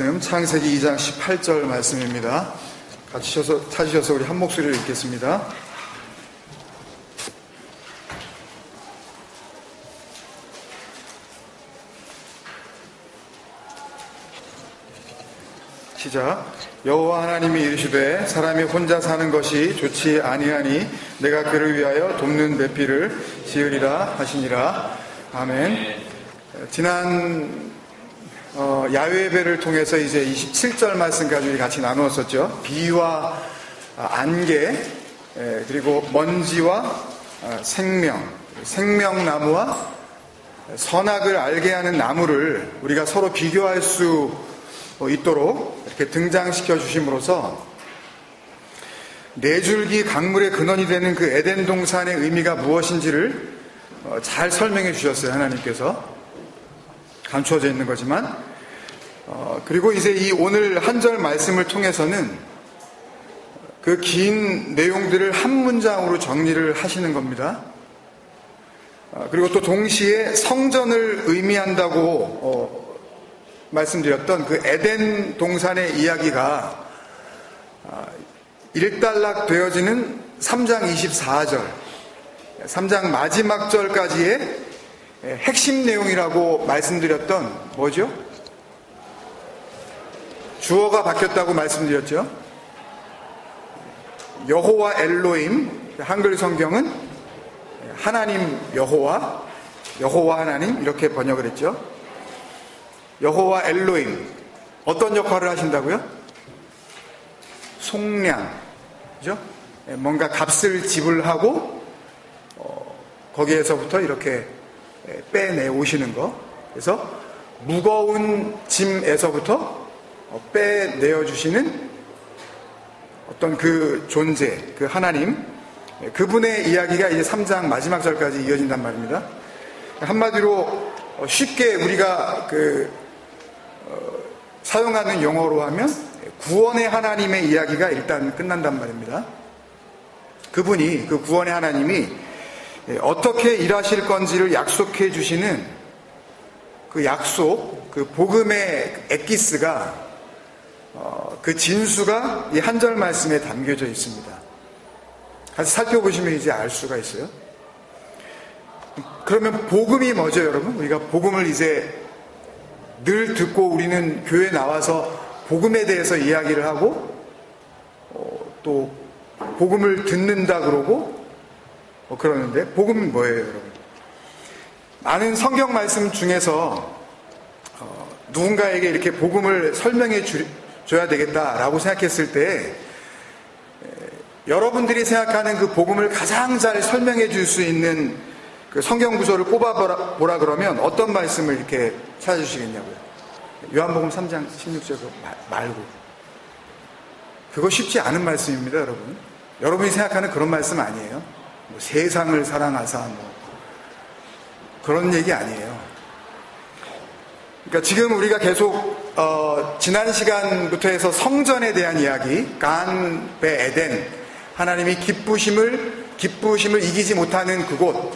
창세기 2장 18절 말씀입니다. 같이 찾으셔서 우리 한 목소리를 읽겠습니다. 시작. 여호와 하나님이 이르시되 사람이 혼자 사는 것이 좋지 아니하니 내가 그를 위하여 돕는 배필을 지으리라 하시니라. 아멘. 지난 야훼배를 통해서 이제 27절 말씀까지 같이 나누었었죠. 비와 안개, 그리고 먼지와 생명나무와 선악을 알게 하는 나무를 우리가 서로 비교할 수 있도록 이렇게 등장시켜 주심으로써 네 줄기 강물의 근원이 되는 그 에덴 동산의 의미가 무엇인지를 잘 설명해 주셨어요. 하나님께서 감추어져 있는 거지만, 그리고 이제 이 오늘 한 절 말씀을 통해서는 그 긴 내용들을 한 문장으로 정리를 하시는 겁니다. 그리고 또 동시에 성전을 의미한다고 말씀드렸던 그 에덴 동산의 이야기가 일단락 되어지는 3장 24절, 3장 마지막 절까지의 핵심 내용이라고 말씀드렸던 뭐죠? 주어가 바뀌었다고 말씀드렸죠. 여호와 엘로힘, 한글 성경은 하나님 여호와 하나님 이렇게 번역을 했죠. 여호와 엘로힘, 어떤 역할을 하신다고요? 속량, 그죠? 뭔가 값을 지불하고 거기에서부터 이렇게 빼내오시는 거. 그래서 무거운 짐에서부터 빼내어주시는 어떤 그 존재, 그 하나님, 그분의 이야기가 이제 3장 마지막 절까지 이어진단 말입니다. 한마디로 쉽게 우리가 사용하는 용어로 하면 구원의 하나님의 이야기가 일단 끝난단 말입니다. 그분이, 그 구원의 하나님이 어떻게 일하실 건지를 약속해 주시는 그 약속, 그 복음의 엑기스가, 그 진수가 이 한 절 말씀에 담겨져 있습니다. 같이 살펴보시면 이제 알 수가 있어요. 그러면 복음이 뭐죠, 여러분? 우리가 복음을 이제 늘 듣고 우리는 교회에 나와서 복음에 대해서 이야기를 하고 또 복음을 듣는다 그러고 그러는데, 복음은 뭐예요, 여러분? 많은 성경 말씀 중에서 누군가에게 이렇게 복음을 설명해 줘야 되겠다라고 생각했을 때 여러분들이 생각하는 그 복음을 가장 잘 설명해 줄 수 있는 그 성경 구절을 꼽아보라 그러면 어떤 말씀을 이렇게 찾아주시겠냐고요? 요한복음 3장 16절 말고. 그거 쉽지 않은 말씀입니다, 여러분. 여러분이 생각하는 그런 말씀 아니에요. 뭐 세상을 사랑하사 그런 얘기 아니에요. 그러니까 지금 우리가 계속 지난 시간부터 해서 성전에 대한 이야기, 간베 에덴, 하나님이 기쁘심을 이기지 못하는 그곳,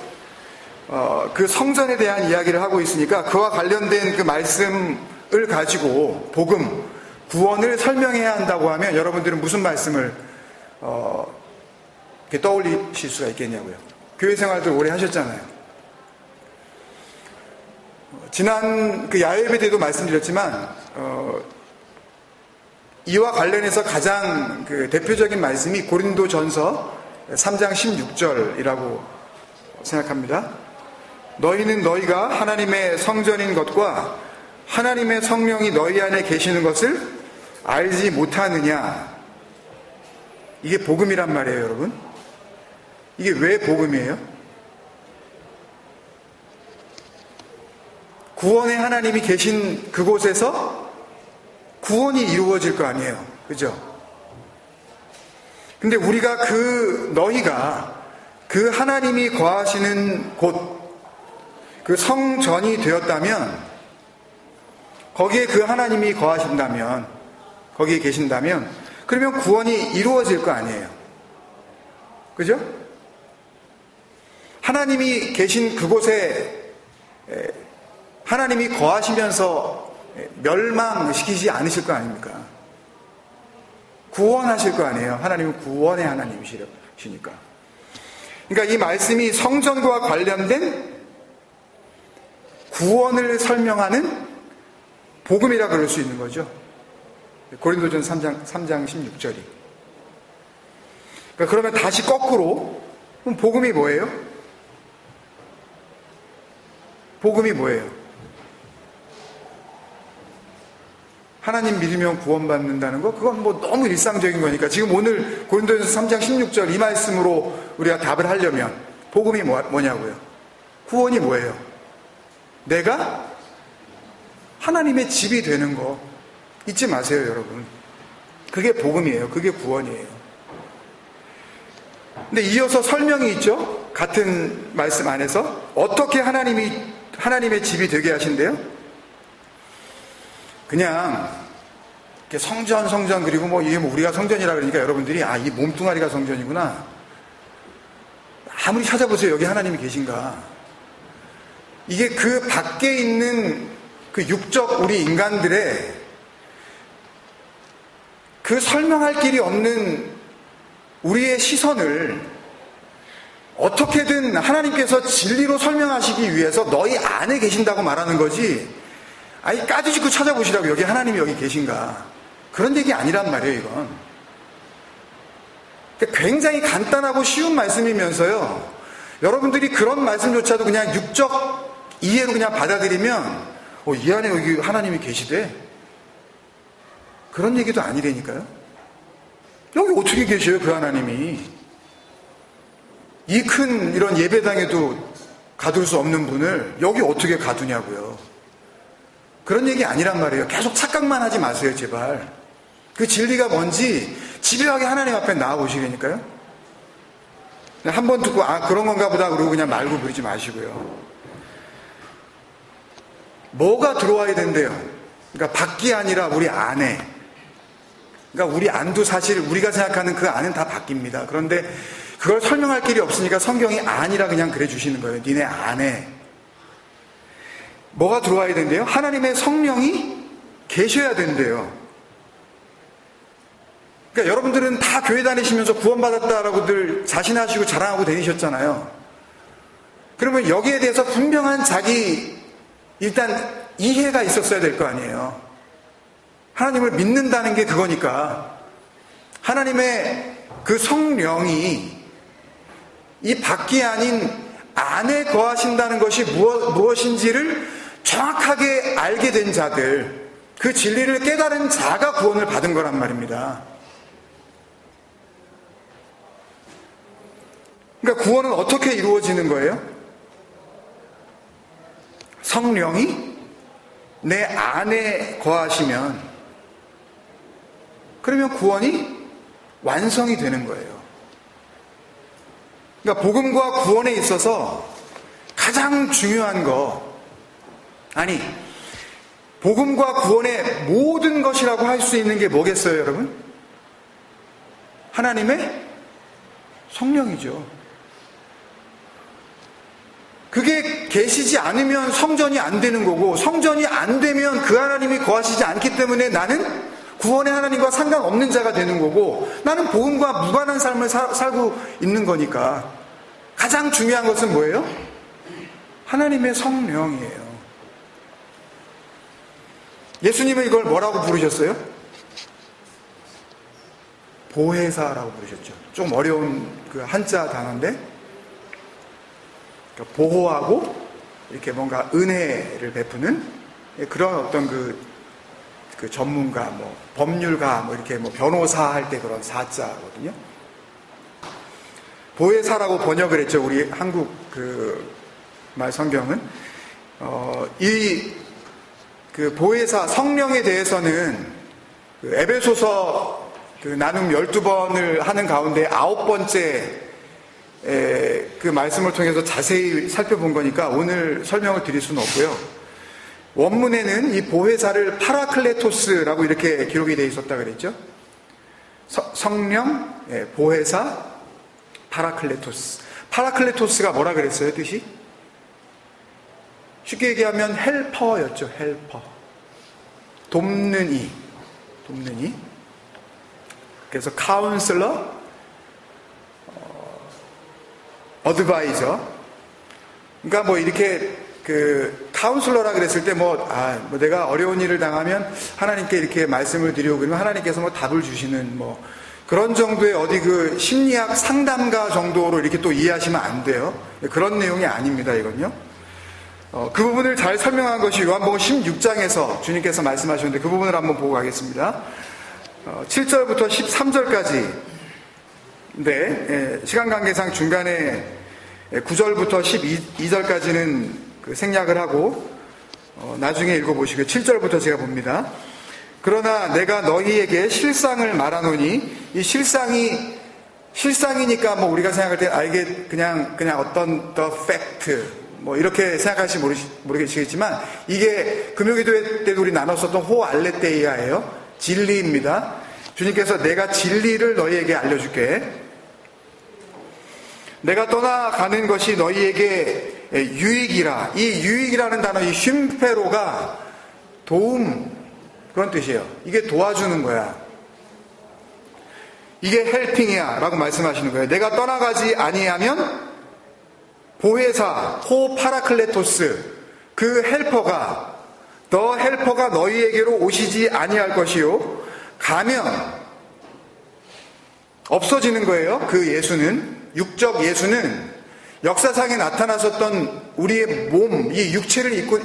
그 성전에 대한 이야기를 하고 있으니까 그와 관련된 그 말씀을 가지고 복음, 구원을 설명해야 한다고 하면 여러분들은 무슨 말씀을 이렇게 떠올리실 수가 있겠냐고요. 교회 생활들 오래 하셨잖아요. 지난 그 야훼배 때도 말씀드렸지만 이와 관련해서 가장 그 대표적인 말씀이 고린도전서 3장 16절이라고 생각합니다. 너희는 너희가 하나님의 성전인 것과 하나님의 성령이 너희 안에 계시는 것을 알지 못하느냐. 이게 복음이란 말이에요, 여러분. 이게 왜 복음이에요? 구원의 하나님이 계신 그곳에서 구원이 이루어질 거 아니에요, 그죠? 근데 우리가 너희가 그 하나님이 거하시는 곳, 그 성전이 되었다면, 거기에 그 하나님이 거하신다면, 거기에 계신다면, 그러면 구원이 이루어질 거 아니에요, 그죠? 하나님이 계신 그곳에 하나님이 거하시면서 멸망시키지 않으실 거 아닙니까? 구원하실 거 아니에요. 하나님은 구원의 하나님이시니까. 그러니까 이 말씀이 성전과 관련된 구원을 설명하는 복음이라 그럴 수 있는 거죠. 고린도전 3장 16절이. 그러면 다시 거꾸로, 그럼 복음이 뭐예요? 복음이 뭐예요? 하나님 믿으면 구원받는다는 거? 그건 뭐 너무 일상적인 거니까 지금 오늘 고린도전서 3장 16절 이 말씀으로 우리가 답을 하려면 복음이 뭐냐고요? 구원이 뭐예요? 내가 하나님의 집이 되는 거 잊지 마세요, 여러분. 그게 복음이에요. 그게 구원이에요. 근데 이어서 설명이 있죠? 같은 말씀 안에서 어떻게 하나님의 집이 되게 하신대요? 그냥 이렇게 성전 그리고 뭐 이게 뭐 우리가 성전이라 그러니까 여러분들이 이 몸뚱아리가 성전이구나. 아무리 찾아보세요. 여기 하나님이 계신가? 이게 그 밖에 있는 그 육적 우리 인간들의 그 설명할 길이 없는 우리의 시선을 어떻게든 하나님께서 진리로 설명하시기 위해서 너희 안에 계신다고 말하는 거지. 까지짓고 찾아보시라고 여기 하나님이 여기 계신가. 그런 얘기 아니란 말이에요, 이건. 그러니까 굉장히 간단하고 쉬운 말씀이면서요. 여러분들이 그런 말씀조차도 그냥 육적 이해로 그냥 받아들이면 이 안에 여기 하나님이 계시대. 그런 얘기도 아니라니까요. 여기 어떻게 계셔요, 그 하나님이? 이 큰 이런 예배당에도 가둘 수 없는 분을 여기 어떻게 가두냐고요. 그런 얘기 아니란 말이에요. 계속 착각만 하지 마세요, 제발. 그 진리가 뭔지 집요하게 하나님 앞에 나와보시라니까요. 한 번 듣고 그런 건가 보다 그러고 그냥 말고 부리지 마시고요. 뭐가 들어와야 된대요? 그러니까 밖이 아니라 우리 안에. 그러니까 우리 안도 사실 우리가 생각하는 그 안은 다 바뀝니다. 그런데 그걸 설명할 길이 없으니까 성경이 안이라 그냥 그래 주시는 거예요. 니네 안에. 뭐가 들어와야 된대요? 하나님의 성령이 계셔야 된대요. 그러니까 여러분들은 다 교회 다니시면서 구원받았다라고들 자신하시고 자랑하고 다니셨잖아요. 그러면 여기에 대해서 분명한 일단 이해가 있었어야 될 거 아니에요. 하나님을 믿는다는 게 그거니까 하나님의 그 성령이 이 밖이 아닌 안에 거하신다는 것이 무엇인지를 정확하게 알게 된 자들, 그 진리를 깨달은 자가 구원을 받은 거란 말입니다. 그러니까 구원은 어떻게 이루어지는 거예요? 성령이 내 안에 거하시면, 그러면 구원이 완성이 되는 거예요. 그러니까 복음과 구원에 있어서 가장 중요한 복음과 구원의 모든 것이라고 할 수 있는 게 뭐겠어요, 여러분? 하나님의 성령이죠. 그게 계시지 않으면 성전이 안 되는 거고, 성전이 안 되면 그 하나님이 거하시지 않기 때문에 나는 구원의 하나님과 상관없는 자가 되는 거고, 나는 복음과 무관한 삶을 살고 있는 거니까 가장 중요한 것은 뭐예요? 하나님의 성령이에요. 예수님은 이걸 뭐라고 부르셨어요? 보혜사라고 부르셨죠. 좀 어려운 그 한자 단어인데, 그러니까 보호하고 이렇게 뭔가 은혜를 베푸는 그런 어떤 그 전문가, 법률가, 이렇게 변호사 할 때 그런 사자거든요. 보혜사라고 번역을 했죠. 우리 한국 말 성경은. 그 보혜사, 성령에 대해서는 에베소서 나눔 12번을 하는 가운데 9번째 그 말씀을 통해서 자세히 살펴본 거니까 오늘 설명을 드릴 수는 없고요. 원문에는 이 보혜사를 파라클레토스라고 이렇게 기록이 되어 있었다 그랬죠. 성령, 보혜사, 파라클레토스. 파라클레토스가 뭐라 그랬어요, 뜻이? 쉽게 얘기하면 헬퍼였죠, 헬퍼. 돕는 이. 그래서 카운슬러, 어드바이저. 그러니까 뭐 이렇게 카운슬러라 그랬을 때 내가 어려운 일을 당하면 하나님께 이렇게 말씀을 드리고 그러면 하나님께서 뭐 답을 주시는 뭐 그런 정도의 어디 심리학 상담가 정도로 이렇게 또 이해하시면 안 돼요. 그런 내용이 아닙니다, 이건요. 그 부분을 잘 설명한 것이 요한복음 16장에서 주님께서 말씀하셨는데 그 부분을 한번 보고 가겠습니다. 7절부터 13절까지. 네, 시간 관계상 중간에 9절부터 12절까지는 생략을 하고 나중에 읽어보시고요. 7절부터 제가 봅니다. 그러나 내가 너희에게 실상을 말하노니 이 실상이니까 뭐 우리가 생각할 때 이게 그냥 어떤 the fact 뭐 이렇게 생각할지 모르겠지만 이게 금요기도회 때도 우리 나눴었던 호알레테이아예요. 진리입니다. 주님께서 내가 진리를 너희에게 알려줄게. 내가 떠나가는 것이 너희에게 유익이라. 이 유익이라는 단어, 이 쉼페로가 도움, 그런 뜻이에요. 이게 도와주는 거야. 이게 헬핑이야 라고 말씀하시는 거예요. 내가 떠나가지 아니하면 보혜사, 호 파라클레토스, 그 헬퍼가, 더 헬퍼가 너희에게로 오시지 아니할 것이요. 가면 없어지는 거예요. 그 예수는, 육적 예수는 역사상에 나타났었던 우리의 몸, 이 육체를 입고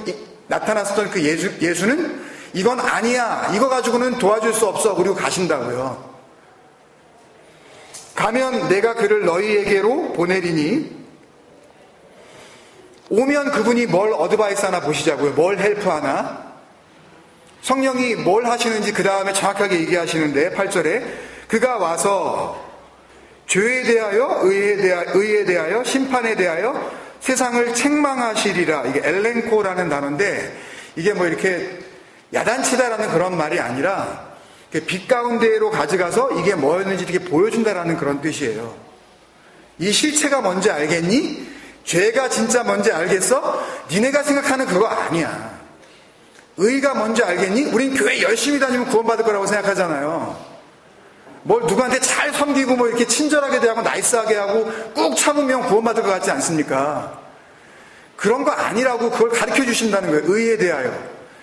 나타났었던 그 예수는 이건 아니야. 이거 가지고는 도와줄 수 없어. 그리고 가신다고요. 가면 내가 그를 너희에게로 보내리니 오면 그분이 뭘 어드바이스 하나 보시자고요. 뭘 헬프 하나. 성령이 뭘 하시는지 그 다음에 정확하게 얘기하시는데 8절에 그가 와서 죄에 대하여 의에 대하여 심판에 대하여 세상을 책망하시리라. 이게 엘렌코라는 단어인데 이게 뭐 이렇게 야단치다라는 그런 말이 아니라 빛 가운데로 가져가서 이게 뭐였는지 이렇게 보여준다라는 그런 뜻이에요. 이 실체가 뭔지 알겠니? 죄가 진짜 뭔지 알겠어? 니네가 생각하는 그거 아니야. 의가 뭔지 알겠니? 우린 교회 열심히 다니면 구원받을 거라고 생각하잖아요. 뭘 누구한테 잘 섬기고 뭐 이렇게 친절하게 대하고 나이스하게 하고 꾹 참으면 구원받을 것 같지 않습니까? 그런 거 아니라고 그걸 가르쳐 주신다는 거예요. 의에 대하여.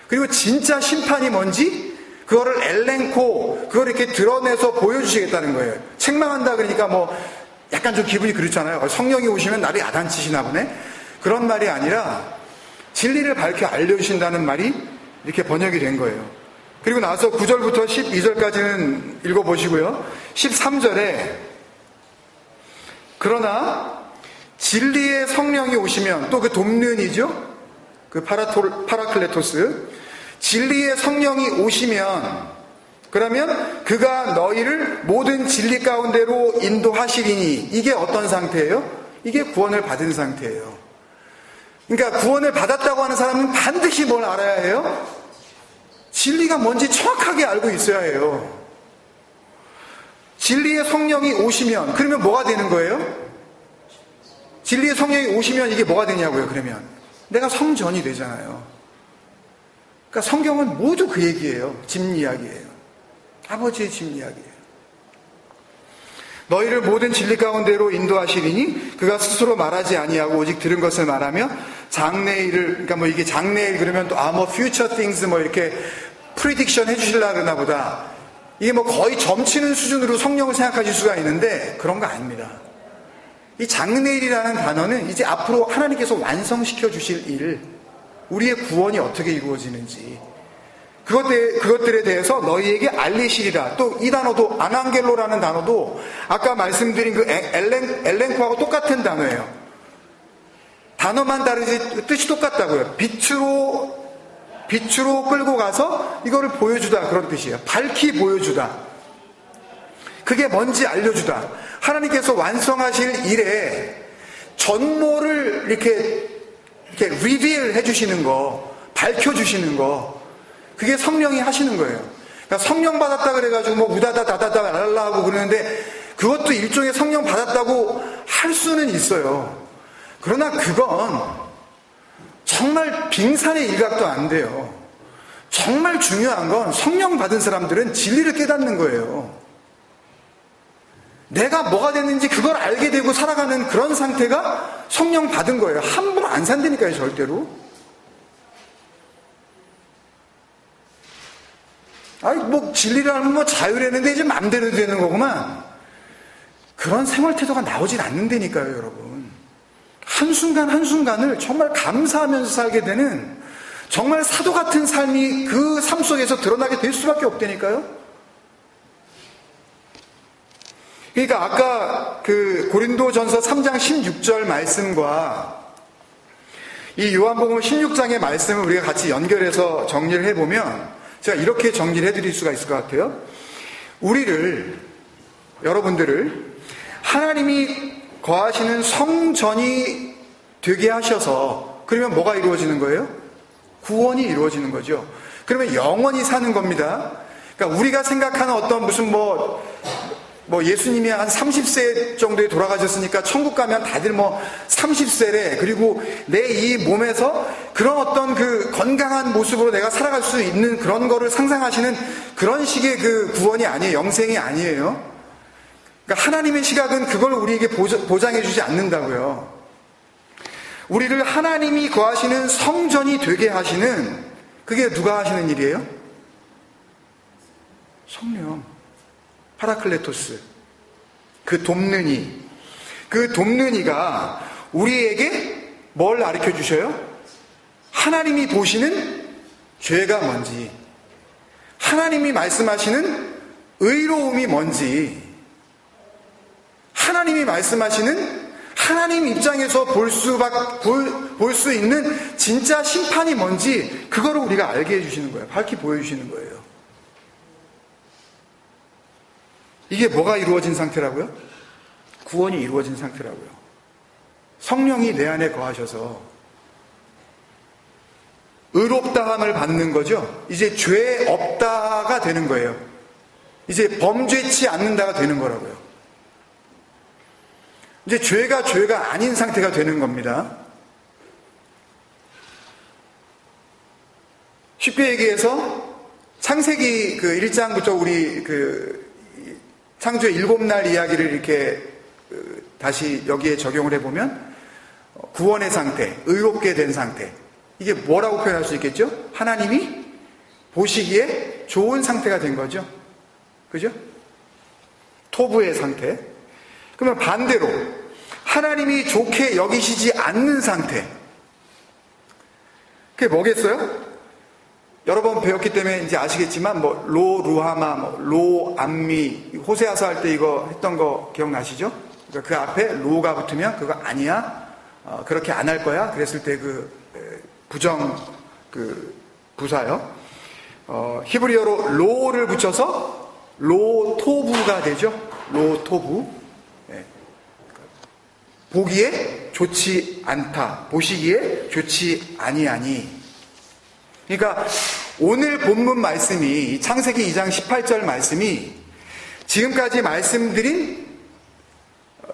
그리고 진짜 심판이 뭔지 그거를 엘렌코, 그걸 이렇게 드러내서 보여주시겠다는 거예요. 책망한다 그러니까 뭐 약간 좀 기분이 그렇잖아요. 성령이 오시면 나를 야단치시나 보네. 그런 말이 아니라 진리를 밝혀 알려주신다는 말이 이렇게 번역이 된 거예요. 그리고 나서 9절부터 12절까지는 읽어보시고요. 13절에 그러나 진리의 성령이 오시면 또 그 돕는 이죠. 그 파라클레토스. 진리의 성령이 오시면 그러면 그가 너희를 모든 진리 가운데로 인도하시리니 이게 어떤 상태예요? 이게 구원을 받은 상태예요. 그러니까 구원을 받았다고 하는 사람은 반드시 뭘 알아야 해요? 진리가 뭔지 정확하게 알고 있어야 해요. 진리의 성령이 오시면 그러면 뭐가 되는 거예요? 진리의 성령이 오시면 이게 뭐가 되냐고요. 그러면 내가 성전이 되잖아요. 그러니까 성경은 모두 그 얘기예요. 집이야기예요. 아버지의 집이야기예요. 너희를 모든 진리 가운데로 인도하시리니 그가 스스로 말하지 아니하고 오직 들은 것을 말하며 장래일을, 그러니까 뭐 이게 장래일 그러면 또 뭐 future things 뭐 이렇게 프리딕션 해주실라 그러나 보다. 이게 뭐 거의 점치는 수준으로 성령을 생각하실 수가 있는데 그런 거 아닙니다. 이 장래일이라는 단어는 이제 앞으로 하나님께서 완성시켜 주실 일, 우리의 구원이 어떻게 이루어지는지 그것들에 대해서 너희에게 알리시리라. 또 이 단어도 아난겔로라는 단어도 아까 말씀드린 그 엘렌코하고 똑같은 단어예요. 단어만 다르지 뜻이 똑같다고요. 빛으로 끌고 가서 이거를 보여주다, 그런 뜻이에요. 밝히 보여주다. 그게 뭔지 알려주다. 하나님께서 완성하실 일에 전모를 이렇게 리빌 해주시는 거, 밝혀주시는 거, 그게 성령이 하시는 거예요. 그러니까 성령 받았다 그래가지고 뭐 우다다 다다다 랄라 하고 그러는데 그것도 일종의 성령 받았다고 할 수는 있어요. 그러나 그건 정말 빙산의 일각도 안 돼요. 정말 중요한 건 성령 받은 사람들은 진리를 깨닫는 거예요. 내가 뭐가 됐는지 그걸 알게 되고 살아가는 그런 상태가 성령 받은 거예요. 함부로 안 산다니까요, 절대로. 아니, 뭐, 진리를 알면 뭐 자유라는데 이제 맘대로 되는 거구만. 그런 생활 태도가 나오진 않는다니까요, 여러분. 한순간 한순간을 정말 감사하면서 살게 되는 정말 사도 같은 삶이 그 삶 속에서 드러나게 될 수밖에 없다니까요. 그러니까 아까 그 고린도전서 3장 16절 말씀과 이 요한복음 16장의 말씀을 우리가 같이 연결해서 정리를 해보면 제가 이렇게 정리를 해드릴 수가 있을 것 같아요. 여러분들을 하나님이 거하시는 성전이 되게 하셔서 그러면 뭐가 이루어지는 거예요? 구원이 이루어지는 거죠. 그러면 영원히 사는 겁니다. 그러니까 우리가 생각하는 어떤 무슨 뭐 예수님이 한 30세 정도에 돌아가셨으니까 천국 가면 다들 30세래. 그리고 내 이 몸에서 그런 어떤 그 건강한 모습으로 내가 살아갈 수 있는 그런 거를 상상하시는 그런 식의 그 구원이 아니에요. 영생이 아니에요. 그러니까 하나님의 시각은 그걸 우리에게 보장해 주지 않는다고요. 우리를 하나님이 거하시는 성전이 되게 하시는, 그게 누가 하시는 일이에요? 성령. 파라클레토스. 그 돕는 이. 그 돕는 이가 우리에게 뭘 가르쳐 주셔요? 하나님이 보시는 죄가 뭔지, 하나님이 말씀하시는 의로움이 뭔지, 하나님이 말씀하시는 하나님 입장에서 볼 수 있는 진짜 심판이 뭔지, 그거를 우리가 알게 해주시는 거예요. 밝히 보여주시는 거예요. 이게 뭐가 이루어진 상태라고요? 구원이 이루어진 상태라고요. 성령이 내 안에 거하셔서 의롭다함을 받는 거죠. 이제 죄 없다가 되는 거예요. 이제 범죄치 않는다가 되는 거라고요. 이제 죄가 아닌 상태가 되는 겁니다. 쉽게 얘기해서 창세기 그 1장부터 우리 그 창조의 7날 이야기를 이렇게 다시 여기에 적용을 해보면 구원의 상태, 의롭게 된 상태, 이게 뭐라고 표현할 수 있겠죠? 하나님이 보시기에 좋은 상태가 된 거죠. 그죠? 토부의 상태. 그러면 반대로 하나님이 좋게 여기시지 않는 상태, 그게 뭐겠어요? 여러 번 배웠기 때문에 이제 아시겠지만 로 루하마, 로 암미, 호세아서 할 때 이거 했던 거 기억나시죠? 그러니까 그 앞에 로가 붙으면 그거 아니야, 그렇게 안 할 거야. 그랬을 때 그 부정 그 부사요. 히브리어로 로를 붙여서 로토부가 되죠. 로토부. 네. 보기에 좋지 않다, 보시기에 좋지 아니하니. 그러니까 오늘 본문 말씀이, 창세기 2장 18절 말씀이 지금까지 말씀드린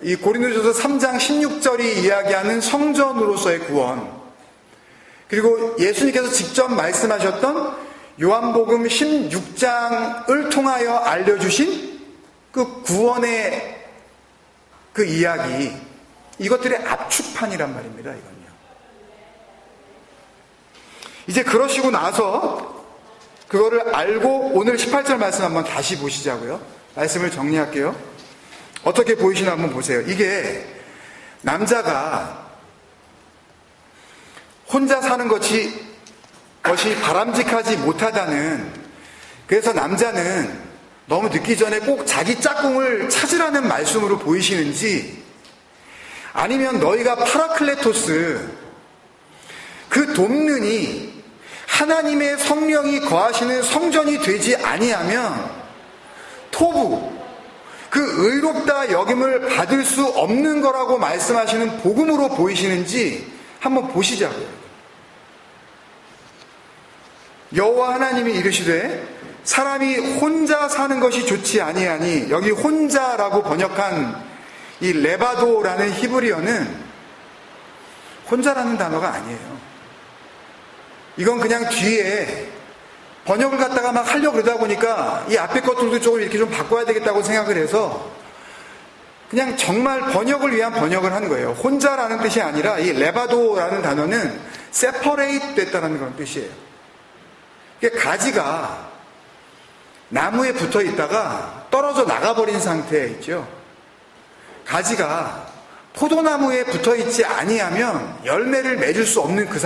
이 고린도전서 3장 16절이 이야기하는 성전으로서의 구원, 그리고 예수님께서 직접 말씀하셨던 요한복음 16장을 통하여 알려주신 그 구원의 그 이야기, 이것들의 압축판이란 말입니다. 이건요. 이제 그러시고 나서 그거를 알고 오늘 18절 말씀 한번 다시 보시자고요. 말씀을 정리할게요. 어떻게 보이시나 한번 보세요. 이게 남자가 혼자 사는 것이 바람직하지 못하다는, 그래서 남자는 너무 늦기 전에 꼭 자기 짝꿍을 찾으라는 말씀으로 보이시는지, 아니면 너희가 파라클레토스, 그 돕는 이 하나님의 성령이 거하시는 성전이 되지 아니하면 토부, 그 의롭다 여김을 받을 수 없는 거라고 말씀하시는 복음으로 보이시는지 한번 보시자고요. 여호와 하나님이 이르시되 사람이 혼자 사는 것이 좋지 아니하니, 여기 혼자라고 번역한 이 레바도라는 히브리어는 혼자라는 단어가 아니에요. 이건 그냥 뒤에 번역을 갖다가 막 하려고 그러다 보니까 이 앞에 것들도 조금 이렇게 좀 바꿔야 되겠다고 생각을 해서 그냥 정말 번역을 위한 번역을 한 거예요. 혼자라는 뜻이 아니라 이 레바도라는 단어는 separate 됐다는 그런 뜻이에요. 이게 가지가 나무에 붙어 있다가 떨어져 나가버린 상태에 있죠. 가지가 포도나무에 붙어 있지 아니하면 열매를 맺을 수 없는 그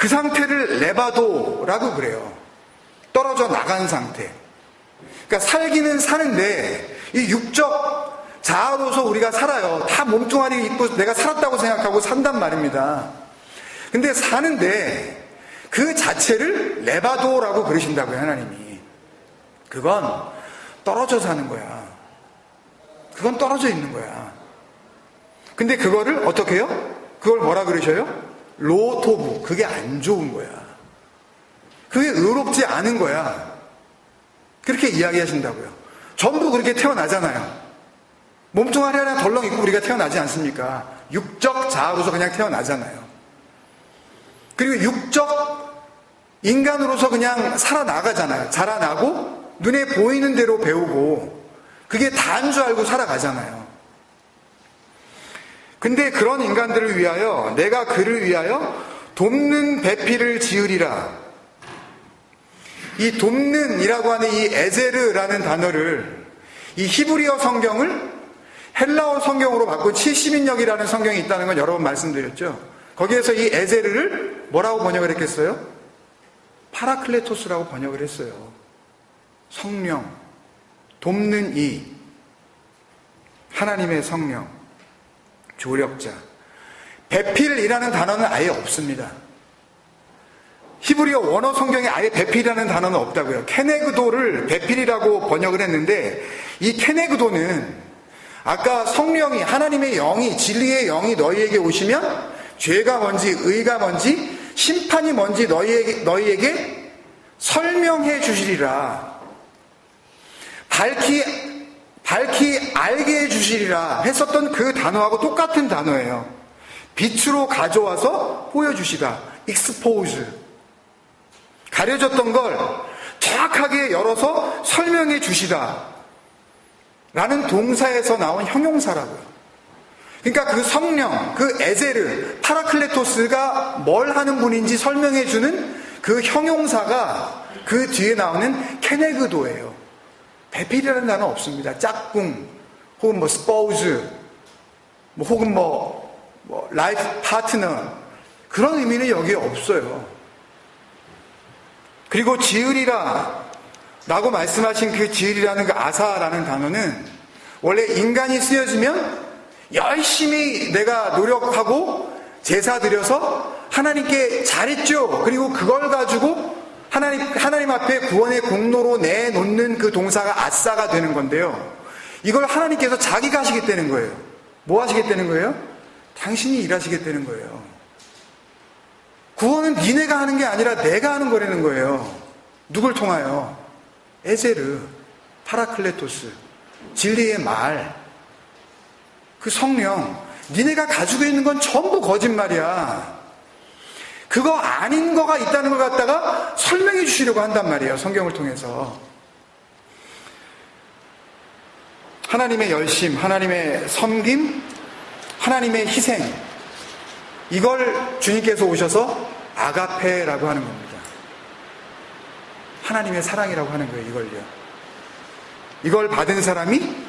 상태를 레바도라고 그래요. 떨어져 나간 상태. 그러니까 살기는 사는데 이 육적 자아로서 우리가 살아요. 다 몸뚱아리 입고 내가 살았다고 생각하고 산단 말입니다. 근데 사는데 그 자체를 레바도라고 그러신다고요, 하나님이. 그건 떨어져 사는 거야. 그건 떨어져 있는 거야. 근데 그거를 어떻게 해요? 그걸 뭐라 그러셔요? 로토부. 그게 안 좋은 거야. 그게 의롭지 않은 거야. 그렇게 이야기하신다고요. 전부 그렇게 태어나잖아요. 몸뚱아리 하나 덜렁 있고 우리가 태어나지 않습니까? 육적 자아로서 그냥 태어나잖아요. 그리고 육적 인간으로서 그냥 살아나가잖아요. 자라나고 눈에 보이는 대로 배우고 그게 다인 줄 알고 살아가잖아요. 근데 그런 인간들을 위하여 내가 그를 위하여 돕는 배필을 지으리라. 이 돕는이라고 하는 이 에제르라는 단어를 이 히브리어 성경을 헬라어 성경으로 바꾼 70인역이라는 성경이 있다는 건 여러 번 말씀드렸죠. 거기에서 이 에제르를 뭐라고 번역을 했겠어요? 파라클레토스라고 번역을 했어요. 성령, 돕는 이, 하나님의 성령, 조력자. 배필이라는 단어는 아예 없습니다. 히브리어 원어 성경에 아예 배필이라는 단어는 없다고요. 케네그도를 배필이라고 번역을 했는데 이 케네그도는 아까 성령이, 하나님의 영이, 진리의 영이 너희에게 오시면 죄가 뭔지 의가 뭔지 심판이 뭔지 너희에게 설명해 주시리라. 밝히 알게 해 주시리라 했었던 그 단어하고 똑같은 단어예요. 빛으로 가져와서 보여주시다. expose. 가려졌던 걸 정확하게 열어서 설명해 주시다. 라는 동사에서 나온 형용사라고요. 그러니까 그 성령, 그 에제르, 파라클레토스가 뭘 하는 분인지 설명해 주는 그 형용사가 그 뒤에 나오는 케네그도예요. 배필이라는 단어 없습니다. 짝꿍, 혹은 뭐 스포우즈, 혹은 라이프 파트너, 그런 의미는 여기에 없어요. 그리고 지으리라 라고 말씀하신 그 지으리라는 그 아사라는 단어는 원래 인간이 쓰여지면 열심히 내가 노력하고 제사 드려서 하나님께 잘했죠. 그리고 그걸 가지고 하나님 앞에 구원의 공로로 내놓는 그 동사가 아싸가 되는 건데요. 이걸 하나님께서 자기가 하시겠다는 거예요. 뭐 하시겠다는 거예요? 당신이 일하시겠다는 거예요. 구원은 니네가 하는 게 아니라 내가 하는 거라는 거예요. 누굴 통하여? 에제르, 파라클레토스, 진리의 말, 그 성령. 니네가 가지고 있는 건 전부 거짓말이야. 그거 아닌 거가 있다는 걸 갖다가 설명해 주시려고 한단 말이에요. 성경을 통해서. 하나님의 열심, 하나님의 섬김, 하나님의 희생, 이걸 주님께서 오셔서 아가페라고 하는 겁니다. 하나님의 사랑이라고 하는 거예요. 이걸요. 이걸 받은 사람이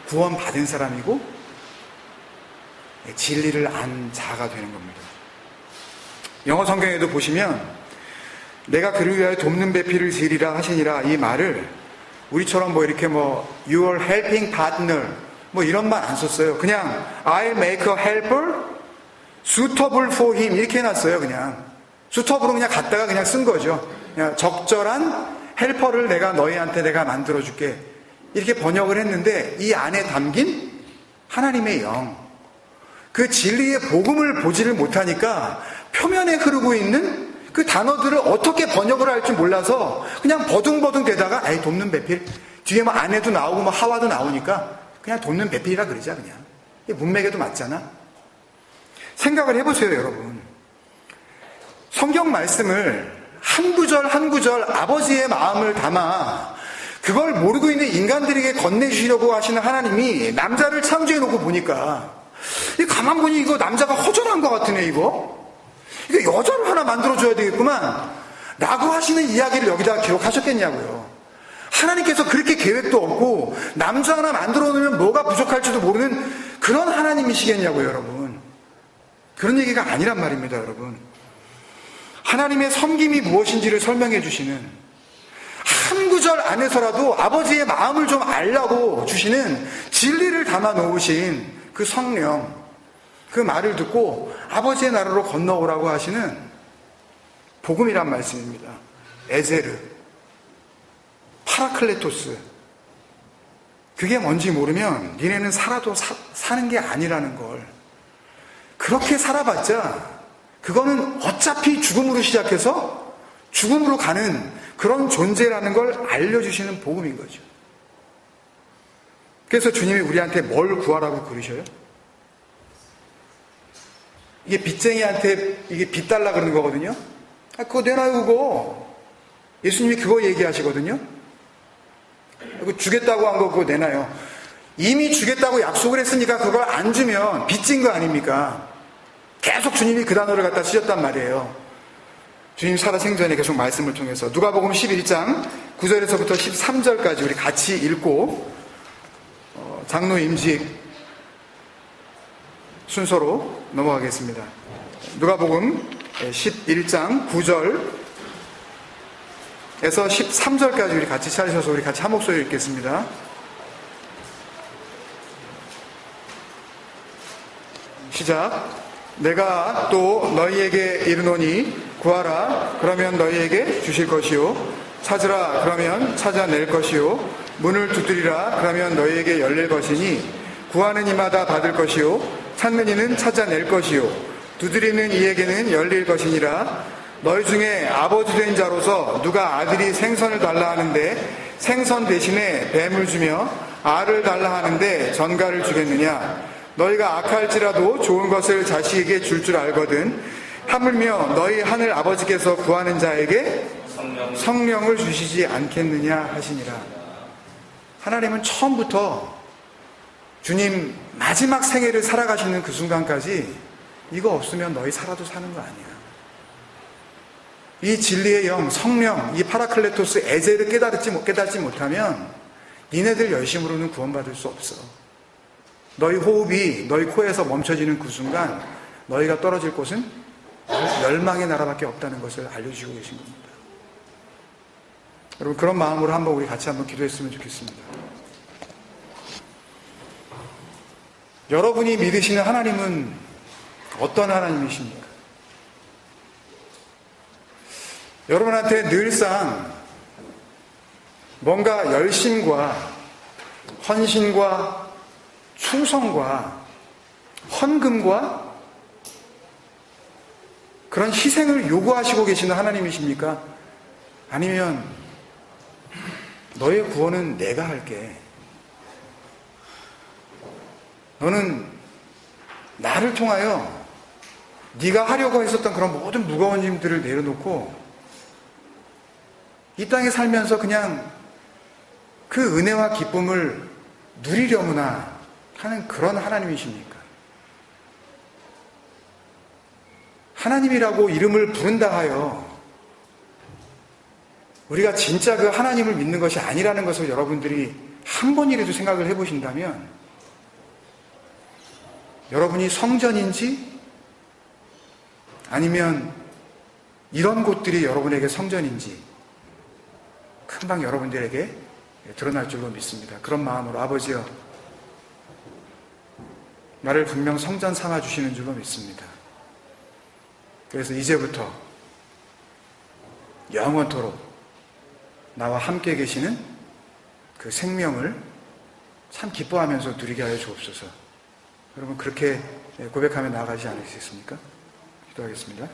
구원 받은 사람이고 진리를 안 자가 되는 겁니다. 영어 성경에도 보시면 내가 그를 위하여 돕는 배필을 지으리라 하시니라, 이 말을 우리처럼 이렇게 your helping partner 이런 말 안 썼어요. 그냥 I'll make a helper suitable for him 이렇게 해놨어요. 그냥 suitable로 그냥 갖다가 그냥 쓴 거죠. 그냥 적절한 헬퍼를 너희한테 내가 만들어줄게 이렇게 번역을 했는데, 이 안에 담긴 하나님의 영, 그 진리의 복음을 보지를 못하니까 표면에 흐르고 있는 그 단어들을 어떻게 번역을 할지 몰라서 그냥 버둥버둥 대다가 돕는 배필, 뒤에 아내도 나오고 하와도 나오니까 그냥 돕는 배필이라 그러자. 그냥 문맥에도 맞잖아. 생각을 해보세요, 여러분. 성경 말씀을 한 구절 한 구절 아버지의 마음을 담아 그걸 모르고 있는 인간들에게 건네주시려고 하시는 하나님이 남자를 창조해 놓고 보니까 가만 보니 이거 남자가 허전한 것 같으네. 이거 여자를 하나 만들어줘야 되겠구만 라고 하시는 이야기를 여기다가 기록하셨겠냐고요. 하나님께서 그렇게 계획도 없고 남자 하나 만들어 놓으면 뭐가 부족할지도 모르는 그런 하나님이시겠냐고요. 여러분, 그런 얘기가 아니란 말입니다. 여러분, 하나님의 섬김이 무엇인지를 설명해 주시는, 한 구절 안에서라도 아버지의 마음을 좀 알라고 주시는 진리를 담아 놓으신 그 성령, 그 말을 듣고 아버지의 나라로 건너오라고 하시는 복음이란 말씀입니다. 에제르, 파라클레토스. 그게 뭔지 모르면 니네는 살아도 사는 게 아니라는 걸, 그렇게 살아봤자 그거는 어차피 죽음으로 시작해서 죽음으로 가는 그런 존재라는 걸 알려주시는 복음인 거죠. 그래서 주님이 우리한테 뭘 구하라고 그러셔요? 이게 빚쟁이한테 이게 빚 달라 그러는 거거든요. 그거 내놔요. 그거 예수님이 그거 얘기하시거든요. 그거 주겠다고 한 거 그거 내놔요. 이미 주겠다고 약속을 했으니까 그걸 안 주면 빚진 거 아닙니까? 계속 주님이 그 단어를 갖다 쓰셨단 말이에요. 주님 살아생전에 계속 말씀을 통해서 누가복음 11장 9절에서부터 13절까지 우리 같이 읽고 장로 임직 순서로 넘어가겠습니다. 누가복음 11장 9절에서 13절까지 우리 같이 찾으셔서 우리 같이 한 목소리 읽겠습니다. 시작. 내가 또 너희에게 이르노니 구하라 그러면 너희에게 주실 것이요, 찾으라 그러면 찾아낼 것이요, 문을 두드리라 그러면 너희에게 열릴 것이니 구하는 이마다 받을 것이요, 찾는 이는 찾아낼 것이요, 두드리는 이에게는 열릴 것이니라. 너희 중에 아버지 된 자로서 누가 아들이 생선을 달라 하는데 생선 대신에 뱀을 주며 알을 달라 하는데 전갈을 주겠느냐? 너희가 악할지라도 좋은 것을 자식에게 줄 줄 알거든 하물며 너희 하늘 아버지께서 구하는 자에게 성령을 주시지 않겠느냐 하시니라. 하나님은 처음부터 주님 마지막 생애를 살아가시는 그 순간까지 이거 없으면 너희 살아도 사는 거 아니야. 이 진리의 영 성령, 이 파라클레토스 에제를 깨닫지 못하면 니네들 열심으로는 구원받을 수 없어. 너희 호흡이 너희 코에서 멈춰지는 그 순간 너희가 떨어질 곳은 멸망의 나라밖에 없다는 것을 알려주시고 계신 겁니다. 여러분, 그런 마음으로 한번 우리 같이 한번 기도했으면 좋겠습니다. 여러분이 믿으시는 하나님은 어떤 하나님이십니까? 여러분한테 늘상 뭔가 열심과 헌신과 충성과 헌금과 그런 희생을 요구하시고 계시는 하나님이십니까? 아니면 너의 구원은 내가 할게, 너는 나를 통하여 네가 하려고 했었던 그런 모든 무거운 짐들을 내려놓고 이 땅에 살면서 그냥 그 은혜와 기쁨을 누리려무나 하는 그런 하나님이십니까? 하나님이라고 이름을 부른다 하여 우리가 진짜 그 하나님을 믿는 것이 아니라는 것을 여러분들이 한 번이라도 생각을 해보신다면, 여러분이 성전인지 아니면 이런 곳들이 여러분에게 성전인지 금방 여러분들에게 드러날 줄로 믿습니다. 그런 마음으로 아버지여, 나를 분명 성전 삼아주시는 줄로 믿습니다. 그래서 이제부터 영원토록 나와 함께 계시는 그 생명을 참 기뻐하면서 누리게 하여 주옵소서. 여러분, 그렇게 고백하며 나아가지 않으시겠습니까? 기도하겠습니다.